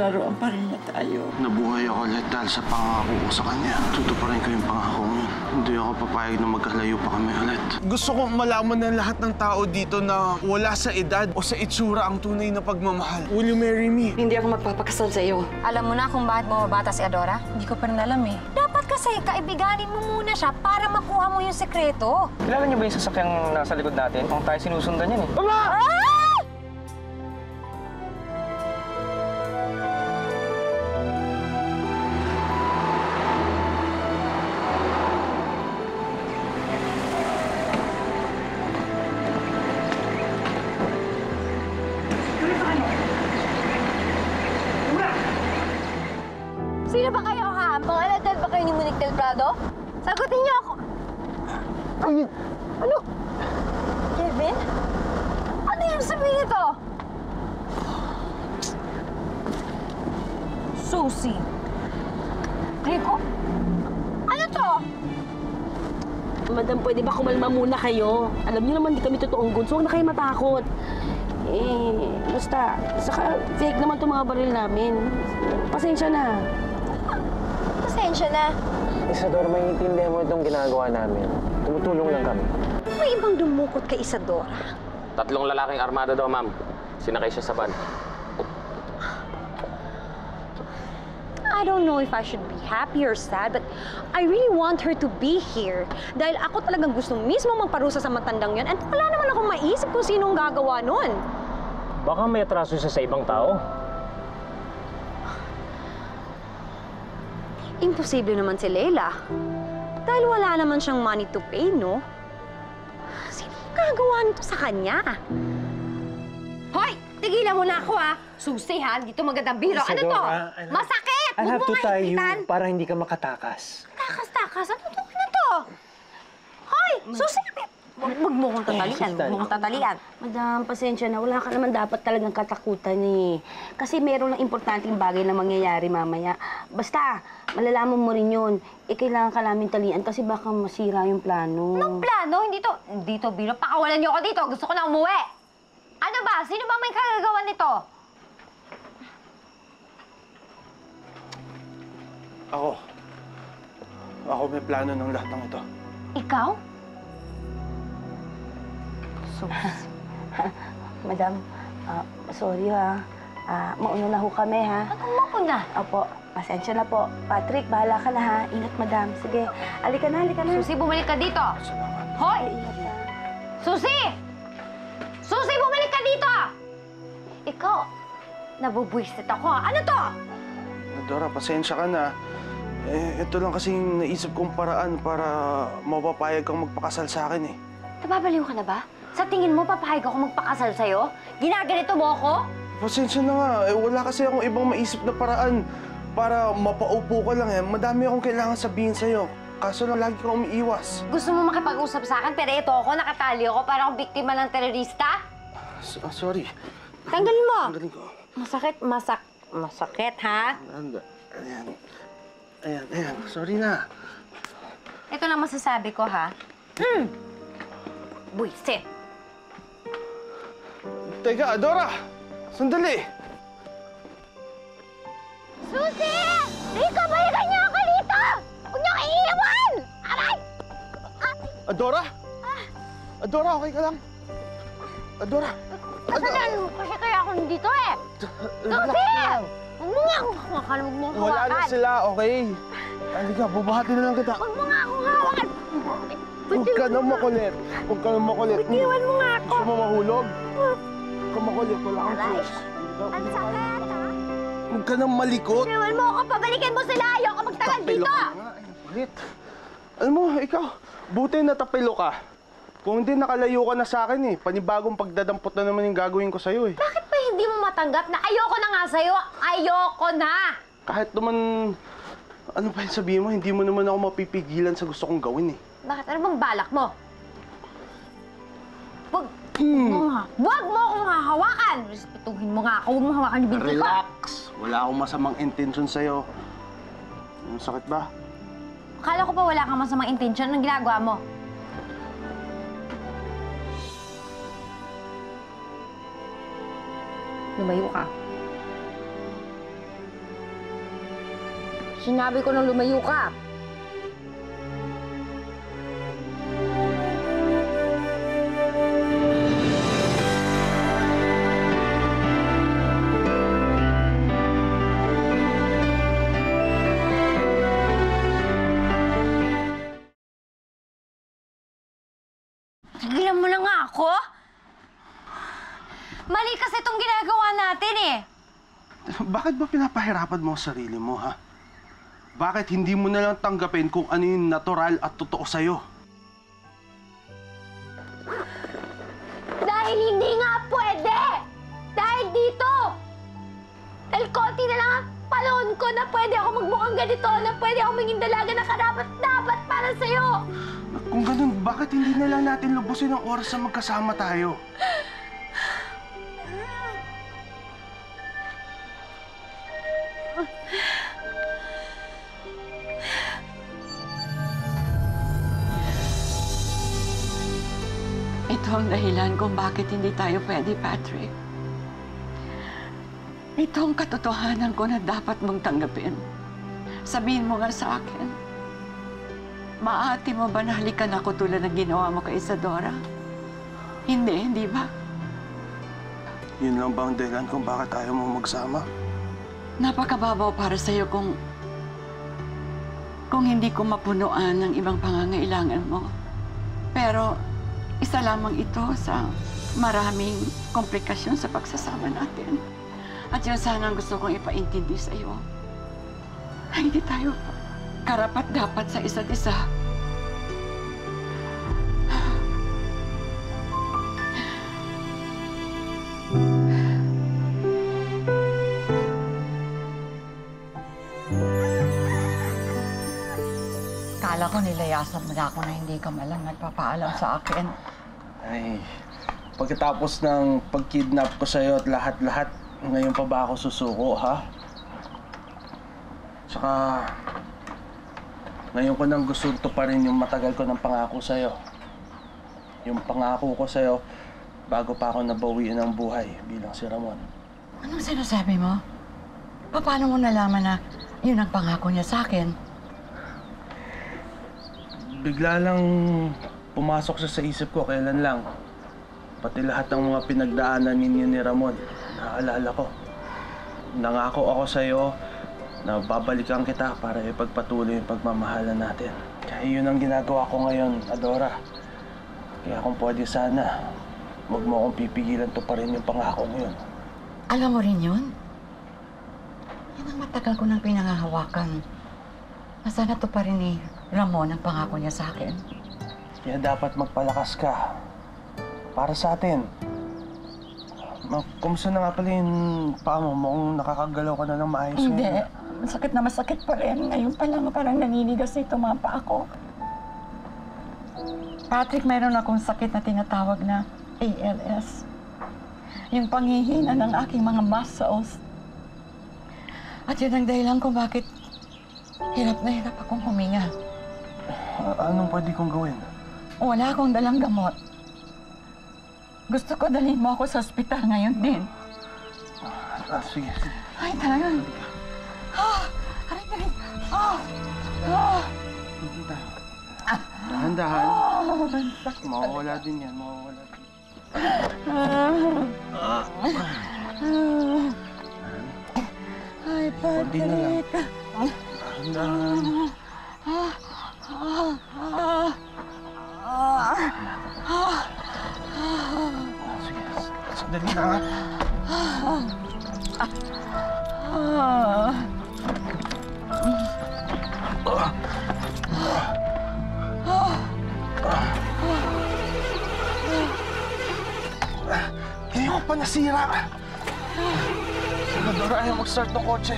naglalaroan pa rin na tayo. Nabuhay ako ulit dahil sa pangako ko sa kanya. Tutuparin ko yung pangako yun. Hindi ako papayag na magkalayo pa kami ulit. Gusto ko malaman ng lahat ng tao dito na wala sa edad o sa itsura ang tunay na pagmamahal. Will you marry me? Hindi ako magpapakasal sa'yo. Alam mo na kung bakit bumabata si Adora? Hindi ko pa rin alam eh. Dapat kasi kaibiganin mo muna siya para makuha mo yung sekreto. Kilala niyo ba yung sasakyang nasa likod natin? Kung tayo sinusundan yan eh. Mama! Ah! Sino ba kayo, ha? Mga aladal ba kayo ni Monique Del Prado? Sagutin niyo ako! Ano? Kevin? Ano yung sabihin nito? Susie. Rico? Ano to? Madam, pwede ba kumalma muna kayo? Alam niyo naman, di kami totoong goods. Huwag na kayo matakot. Basta, saka fake naman itong mga baril namin. Pasensya na. Pasensya na. Isadora, maintindihan mo itong ginagawa namin. Tumutulong lang kami. May ibang dumukot kay Isadora. 3 lalaking armado daw, ma'am. Sinakay siya sa van. I don't know if I should be happy or sad, but I really want her to be here. Dahil ako talagang gusto mismo magparusa sa matandang yon, and wala naman akong maisip kung sinong gagawa nun. Baka may atraso siya sa ibang tao. Imposible naman si Leila. Dahil wala naman siyang money to pay, no? Sino gagawa nito sa kanya? Hoy! Tigilan mo na ako, ha? Susi, ha? Dito magandang biro. Ano to? Masakit! I have to tie you ipitan. para hindi ka makatakas. Takas-takas? Ano to? Ano to? Hoy! Susi! Huwag mo kong tatalian. Huwag mo kong tatalian. Madam, pasensya na. Wala ka naman dapat talagang katakutan eh. Kasi meron ng importanteng bagay na mangyayari mamaya. Basta, malalaman mo rin yun. Kailangan ka namin talian kasi baka masira yung plano. Anong plano? Hindi to biro. Pakawalan niyo ako dito. Gusto ko na umuwi. Ano ba? Sino ba may kagagawa nito? Ako may plano ng lahat ng ito. Ikaw? Madam, sorry ha. Mauna na ho kami ha. Anong mauna? Opo, pasensya na po. Patrick, bahala ka na ha. Ingat, madam. Sige, halika na, halika na. Susi, bumalik ka dito. Salamat. Hoy! Ingat na. Susi! Susi, bumalik ka dito! Ikaw, nabubwisit ako, ha? Ano to? Dora, pasensya ka na. Ito lang kasing naisip kong paraan para mapapayag kang magpakasal sa akin eh. Nababaliw ka na ba? Sa tingin mo, papahig ako magpakasal sa'yo? Ginaganito mo ako? Pasensya na nga. Wala kasi akong ibang maisip na paraan para mapaupo ka lang eh. Madami akong kailangan sabihin sa'yo. Kaso lang lagi kang umiiwas. Gusto mo makipag-usap sa akin, pero ito ako, nakatali ako para akong biktima ng terorista? Sorry. Tanggalin mo! Tanggalin ko. Masakit, ha? Ayan. Sorry na. Ito lang masasabi ko, ha? Buisit! Teka, Dora! Sandali! Susi! Rico, balikan niyo ako dito! Huwag niyo iiwan! Aray! Adora? Adora, okay ka lang? Adora? Kasalan mo kasi kaya ako nandito eh! Susi! Huwag mo nga akong hawakan, huwag mo akong Wala hawakan! na sila, okay? Halika, bubuhatin na lang kita. Huwag mo nga akong hawakan! Huwag ka na makulit. Huwag ka na makulit. Bitiwan mo nga ako! Gusto mo mahulog? Huwag ka makulit. Wala kang Aray! choice. Ang sakit, ha? Huwag ka na malikot. Bitiwan mo ako! Pabalikin mo sila! Ayoko magtagal Tapilo dito! ka nga. Ay, kulit. Alam mo, ikaw, buti natapilo ka. Kung hindi, nakalayo ka na sa akin eh. Panibagong pagdadampot na naman yung gagawin ko sa'yo eh. Bakit ba hindi mo matanggap na ayoko na nga sa'yo? Ayoko na! Kahit naman, ano pa yung sabihin mo, hindi mo naman ako mapipigilan sa gusto kong gawin eh. Bakit? Ano bang balak mo? Wag mo akong hahawakan! Respetuhin mo nga ako. Huwag mo hawakan yung binti ko. Relax. Wala akong masamang intensyon sa'yo. Ang sakit ba? Akala ko pa wala kang masamang intensyon. Anong ginagawa mo? Lumayo ka. Sinabi ko nang lumayo ka. Tigilan mo na nga ako? Mali kasi itong ginagawa natin eh. Bakit ba pinapahirapan mo ang sarili mo, ha? Bakit hindi mo na lang tanggapin kung ano yung natural at totoo sa'yo? Dahil hindi nga pwede! Dahil dito! Dahil konti na lang ang panahon ko na pwede ako magmukhang ganito, na pwede ako maging dalaga na karapat-dapat para sa'yo! Kung ganun, bakit hindi na lang natin lubusin ang oras na magkasama tayo? Ito ang dahilan kung bakit hindi tayo pwede, Patrick. Ito ang katotohanan ko na dapat mong tanggapin. Sabihin mo nga sa akin, maati mo ba na halikan ako tulad ng ginawa mo kay Isadora? Hindi ba? Yun lang ba ang dahilan kung bakit ayaw mo magsama? Napakababaw para sa'yo kung hindi ko mapunuan ng ibang pangangailangan mo. Pero isa lamang ito sa maraming komplikasyon sa pagsasama natin. At yun sana ang gusto kong ipaintindi sa'yo. Na hindi tayo karapat-dapat sa isa't isa. Kala ko nilayasan mo na ako na hindi ka malang nagpapaalam sa akin. Ay, pagkatapos ng pag-kidnap ko sa'yo at lahat-lahat, ngayon pa ba ako susuko, ha? Tsaka, ngayon ko nang gusto pa rin yung matagal ko ng pangako sa'yo. Yung pangako ko sa'yo, bago pa ako nabawiin ng buhay bilang si Ramon. Anong sinasabi mo? Paano mo nalaman na yun ang pangako niya sa akin? Bigla lang pumasok siya sa isip ko, kailan lang. Pati lahat ng mga pinagdaanan ninyo ni Ramon, naaalala ko. Nangako ako sa'yo na babalikan kita para ipagpatuloy yung pagmamahalan natin. Kaya yun ang ginagawa ko ngayon, Adora. Kaya kung pwede sana, huwag mo akong pipigilan to pa rin yung pangako yun. Alam mo rin yun? Yan ang matagal ko nang pinangahawakan. Na sana to pa rin ni Ramon ang pangako niya sa akin. Kaya dapat magpalakas ka. Para sa atin. Kumusta na nga pala yung paa mo? Mukhang nakakagalaw ka na ng maayos. Hindi. ngayon. Masakit na masakit pa rin. Ngayon pa lang parang naninigas na itong mga paa ko. Patrick, mayroon akong sakit na tinatawag na ALS. Yung panghihina ng aking mga muscles. At yun ang dahilan kung bakit hirap na hirap akong huminga. Anong pwede kong gawin? Wala akong dalang gamot. Gusto ko dalhin mo ako sa ospital ngayon din. Sige. Ay, talaga. Aray. Dahan-dahan. Mawawala din yan, mawawala din. Ay, Konti na lang. Patrick. Dahan-dahan. Sige, sandali na nga. Hindi ko pa nasira. Salvador, ayaw mag-start ng kotse.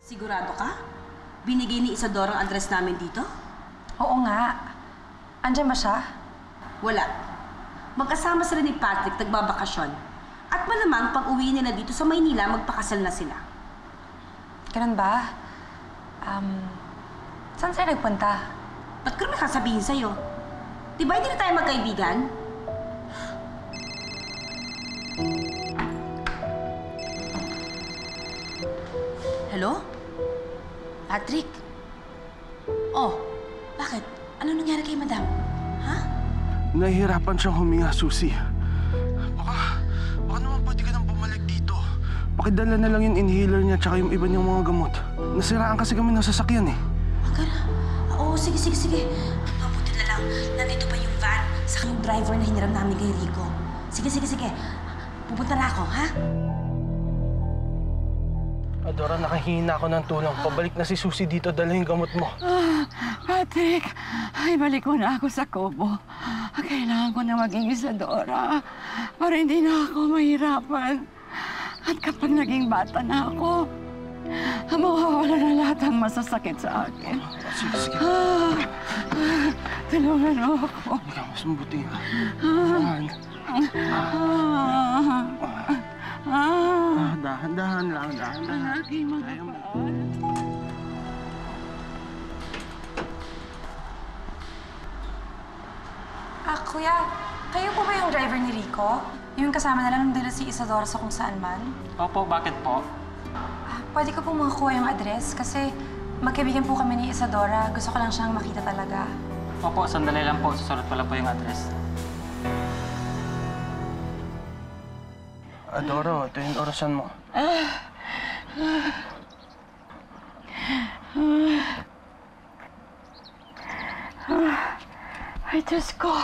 Sigurado ka? Binigay ni Isadora ang address namin dito? Oo nga. Andiyan ba siya? Wala. Magkasama sila ni Patrick, nagbabakasyon. At malamang pag uwi nila dito sa Maynila, magpakasal na sila. Ganun ba? Saan sila nagpunta? Ba't ko naman sasabihin sa'yo? Di ba hindi na tayo magkaibigan? Hello? Patrick? Oh, bakit? Ano nangyari kay madam? Ha? Nahihirapan siyang huminga, Susie. Baka naman pwede ka nang bumalik dito. Pakidala na lang yung inhaler niya tsaka yung iba niyang mga gamot. Nasiraan kasi kami ng sasakyan eh. Agad? Oo, sige. Mabuti na lang. Nandito pa yung van sa yung driver na hiniram namin kay Rico. Sige. Pupunta na ako, ha? Adora, nakahihina ako ng tulong. Pabalik na si Susie dito, dala yung gamot mo. Patrick, ay balik ko na ako sa Kubo. Kailangan ko na maging Isadora para hindi na ako mahirapan. At kapag naging bata na ako, mawawala na lahat ang masasakit sa akin. Sige. Tulungan mo ako. Ikaw, mas mabuti. Dahan-dahan lang. Lagi magpapaan. Kuya, kayo po ba yung driver ni Rico? Yung kasama na lang ng dala si Isadora sa kung saan man? Opo, bakit po? Pwede ko po makakuha yung address kasi magkaibigan po kami ni Isadora. Gusto ko lang siyang makita talaga. Opo, sandali lang po. Susunod pa lang po yung address. Adora, ito yung orasan mo. Ay, Diyos ko.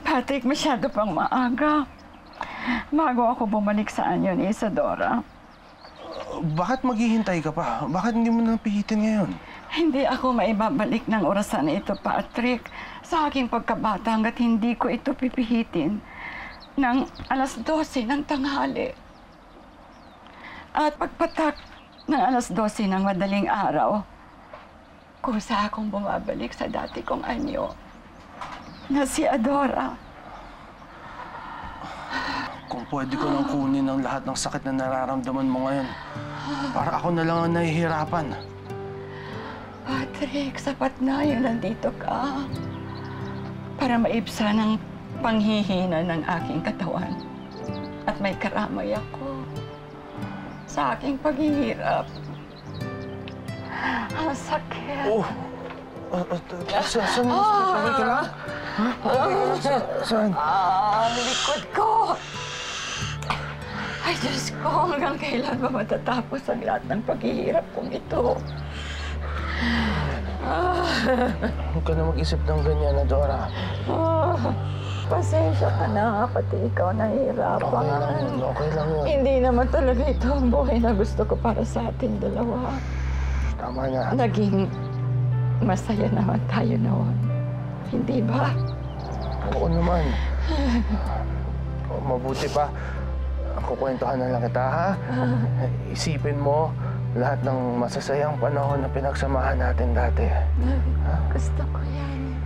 Patrick, masyado pang maaga. Bago ako bumalik sa anyo ni Isadora. Bakit maghihintay ka pa? Bakit hindi mo napihitin ngayon? Hindi ako maibabalik ng orasan na ito, Patrick. Sa aking pagkabata hanggat hindi ko ito pipihitin ng alas 12 ng tanghali. At pagpatak ng alas 12 ng madaling araw, kusa akong bumabalik sa dati kong anyo na si Adora. Kung pwede ko lang kunin ang lahat ng sakit na nararamdaman mo ngayon, para ako na lang ang nahihirapan. Patrick, sapat na yung nandito ka para maibsan ang panghihina ng aking katawan. At may karamay ako sa aking paghihirap. Ang sakit. Oh! Saan mo? Okay ka lang? Ha? Okay ka lang? Saan? Ang likod ko! Ay, Diyos ko, hanggang kailan ba matatapos ang lahat ng paghihirap kong ito? Huwag ka na mag-isip ng ganyan, Adora. Pasensya ka na, pati ikaw nahihirapan. Okay lang yun. Hindi naman talaga ito ang buhay na gusto ko para sa ating dalawa. Tama na. Naging masaya naman tayo noon. Hindi ba? Oo naman. Mabuti pa. Kukwentuhan na lang kita, ha? Isipin mo lahat ng masasayang panahon na pinagsamahan natin dati. Ha? Gusto ko yan.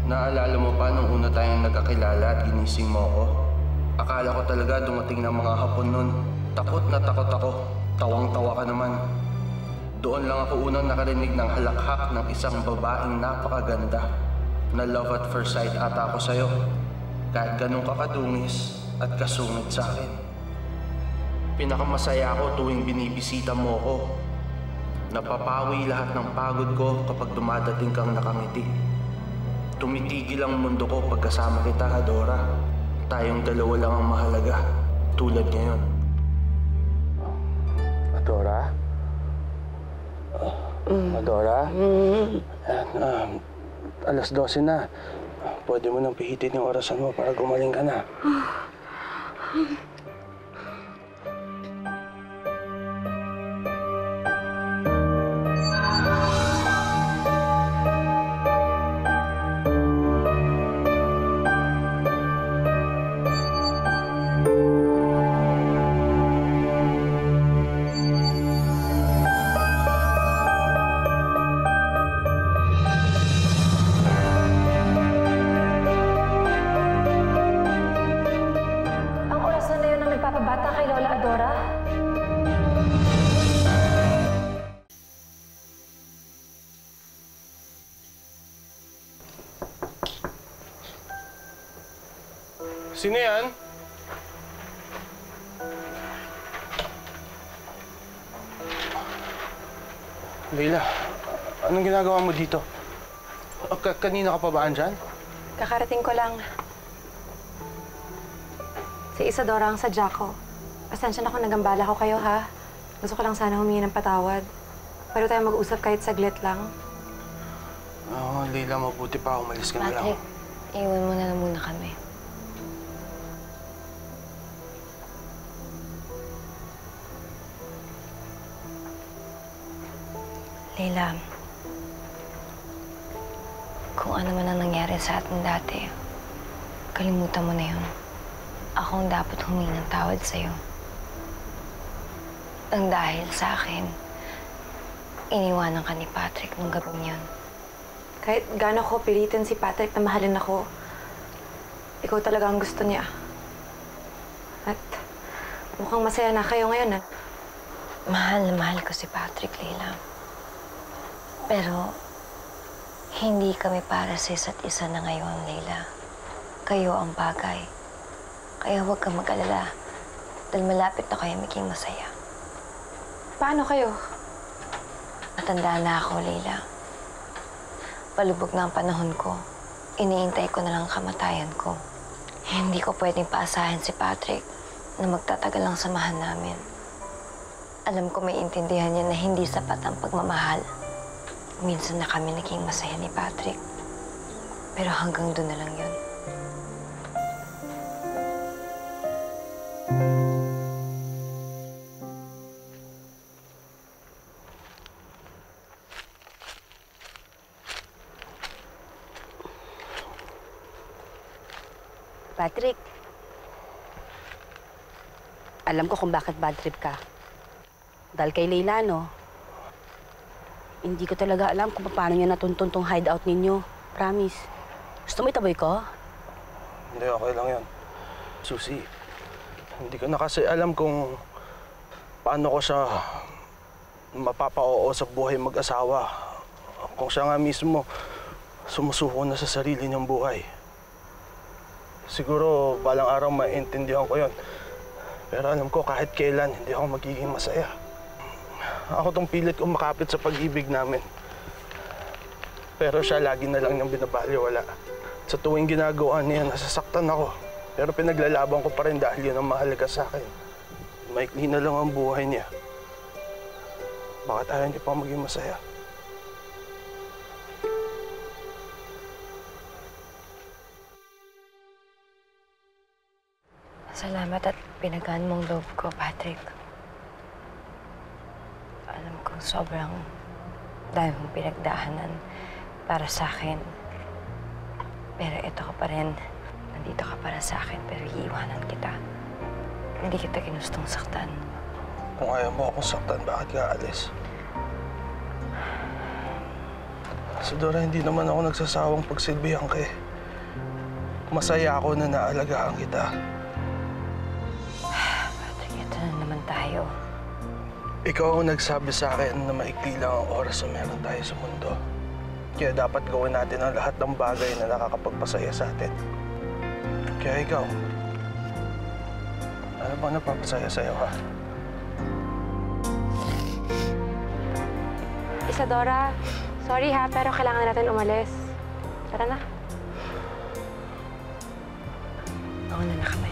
Naalala mo pa nung una tayong nagkakilala at ginising mo ako? Akala ko talaga dumating ng mga hapon nun. Takot na takot ako. Tawang-tawa ka naman. Doon lang ako unang nakarinig ng halakhak ng isang babaeng napakaganda na love at first sight ata ako sa'yo. Kahit ganun ka kadungis at kasungit sa akin. Pinakamasaya ako tuwing binibisita mo ko. Napapawi lahat ng pagod ko kapag dumadating kang nakangiti. Tumitigil ang mundo ko pagkasama kita, Adora. Tayong dalawa lang ang mahalaga, tulad ngayon. Adora? Adora? Alas 12 na. Pwede mo nang pihitin yung orasan mo para gumaling ka na. Sino yan? Leila, anong ginagawa mo dito? Kanina ka pa ba andyan? Kakarating ko lang. Si Isadora ang sadya ko. Pasensya na kung nagambala ko kayo, ha? Gusto ko lang sana humingi ng patawad. Pero tayo mag-usap kahit saglit lang. Oo, Leila, mabuti pa. Umalis ka na lang. Patrick, iwan mo na lang muna kami. Leila, kung ano man ang nangyari sa atin dati, kalimutan mo na yun. Ako ang dapat humingi ng tawad sa'yo. Ang dahil sa akin, iniwanan ka ni Patrick nung gabing yun. Kahit gaano ko pilitin si Patrick na mahalin ako, ikaw talaga ang gusto niya. At mukhang masaya na kayo ngayon, ha? Mahal na mahal ko si Patrick, Leila. Pero, hindi kami para sa isa't isa na ngayon, Leila. Kayo ang bagay. Kaya huwag kang mag-alala. Dahil malapit na kayo maging masaya. Paano kayo? Matanda na ako, Leila. Palubog na ang panahon ko. Iniintay ko na lang ang kamatayan ko. Hindi ko pwedeng paasahin si Patrick na magtatagal ang samahan namin. Alam ko may intindihan niya na hindi sapat ang pagmamahal. Minsan na kami naging masaya ni Patrick. Pero hanggang doon na lang yun. Patrick, alam ko kung bakit bad trip ka. Dahil kay Leila, no? Hindi ko talaga alam kung paano niya natuntun tong hideout ninyo. Promise. Gusto mo itaboy ko? Hindi, okay lang yan. Susie, hindi ko na kasi alam kung paano ko siya mapapa-oo sa buhay mag-asawa. Kung siya nga mismo sumusuko na sa sarili niyang buhay. Siguro balang araw maintindihan ko yon. Pero alam ko kahit kailan hindi ako magiging masaya. Ako tong pilit umakapit sa pag-ibig namin. Pero siya lagi na lang niyang binabaliwala. Sa tuwing ginagawa niya, nasasaktan ako. Pero pinaglalaban ko pa rin dahil yun ang mahalaga sa akin. Maikli na lang ang buhay niya. Bakit ayaw niya pa maging masaya? Salamat at pinagaan mong loob ko, Patrick. Alam ko sobrang dami mong pinagdaanan para sa akin. Pero ito ka pa rin. Nandito ka para sa akin, pero iiwanan kita. Hindi kita ginustong saktan. Kung ayaw mo akong saktan, bakit ka alis? Isadora, hindi naman ako nagsasawang pagsilbihan ka eh. Masaya ako na naalagaan kita. Patrick, ito na naman tayo. Ikaw ang nagsabi sa akin na maikli lang ang oras na meron tayo sa mundo. Kaya dapat gawin natin ang lahat ng bagay na nakakapagpasaya sa atin. Kaya ikaw, ano bang nagpapasaya sa'yo, ha? Isadora, sorry ha, pero kailangan natin umalis. Tara na. Mauna na kami.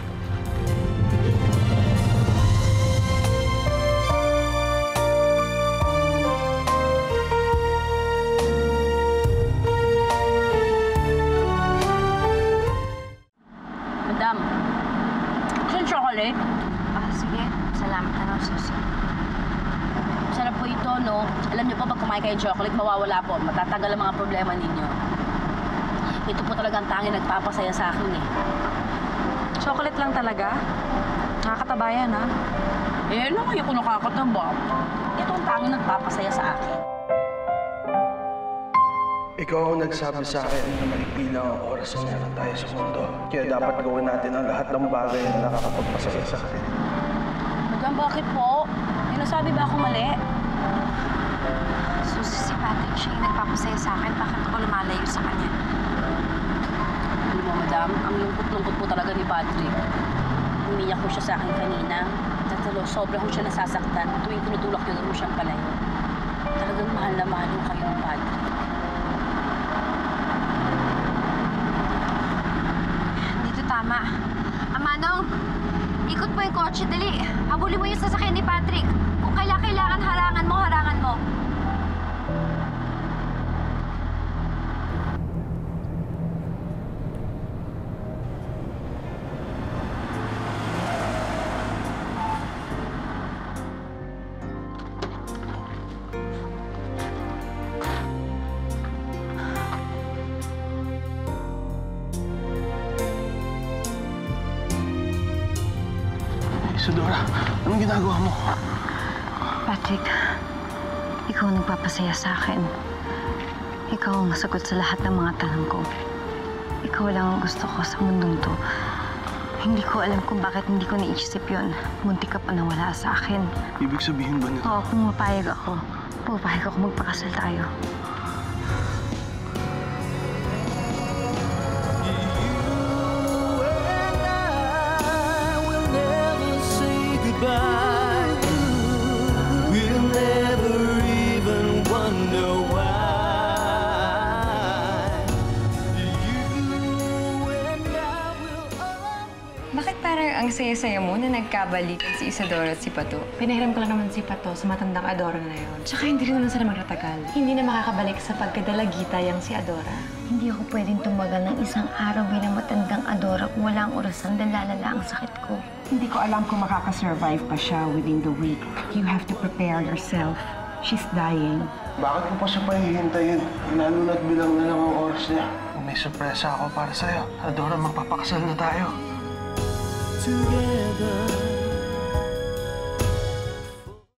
Madam, gusto yung chocolate? Ah, sige. Salamat na lang, Susie. Sarap po ito, no? Alam niyo po, pag kumain kayo ng chocolate, mawawala po. Matatagal ang mga problema ninyo. Ito po talagang tanging nagpapasaya sa akin, eh. Chocolate lang talaga? Nakakataba yan, ha? Eh, ano kayo kung nakakataba? Ito ang tanging nagpapasaya sa akin. Ikaw ang nagsabi sa akin na maikli lang ang oras na meron tayo sa mundo. Kaya dapat gawin natin ang lahat ng bagay na nakakapagpasaya sa atin. Madam, bakit po? May nasabi ba ako mali? Susie, si Patrick siya yung nagpapasaya sa akin. Bakit ako lumalayo sa kanya? Alam mo, madam, ang lungkot-lungkot po talaga ni Patrick. Umiyak ko siya sa akin kanina. Tatalo, sobra ko siya nasasaktan tuwing tinutulak niya mo siyang palayo. Talagang mahal na mahal yung kayo ng padre. Dito tama. Amanong, ikot mo yung kotse, dali. Habulin mo yung sasakyan ni Patrick. Kung kailangan, harangan mo, harangan mo. Isadora, anong ginagawa mo? Patrick, ikaw ang nagpapasaya sa akin. Ikaw ang sagot sa lahat ng mga tanong ko. Ikaw lang ang gusto ko sa mundong to. Hindi ko alam kung bakit hindi ko naisip yun. Muntik ka pa nawala sa akin. Ibig sabihin ba nito? Oo, pumapayag ako magpakasal tayo. Bakit parang ang saya-saya mo na nagkabalikan si Isadora at si Pato? Pinahiram ko lang naman si Pato sa matandang Adora na yun. Tsaka hindi rin naman sila magtatagal. Hindi na makakabalik sa pagkadalagita yang si Adora. Hindi ako pwedeng tumagal ng isang araw bilang matandang Adora kung wala ang orasan dahil lalala ang sakit ko. Hindi ko alam kung makakasurvive pa siya within the week. You have to prepare yourself. She's dying. Bakit ko pa siya pahihintayin? Lalo na't bilang na lang ang oras niya. May sorpresa ako para sa'yo. Adora, magpapakasal na tayo. Together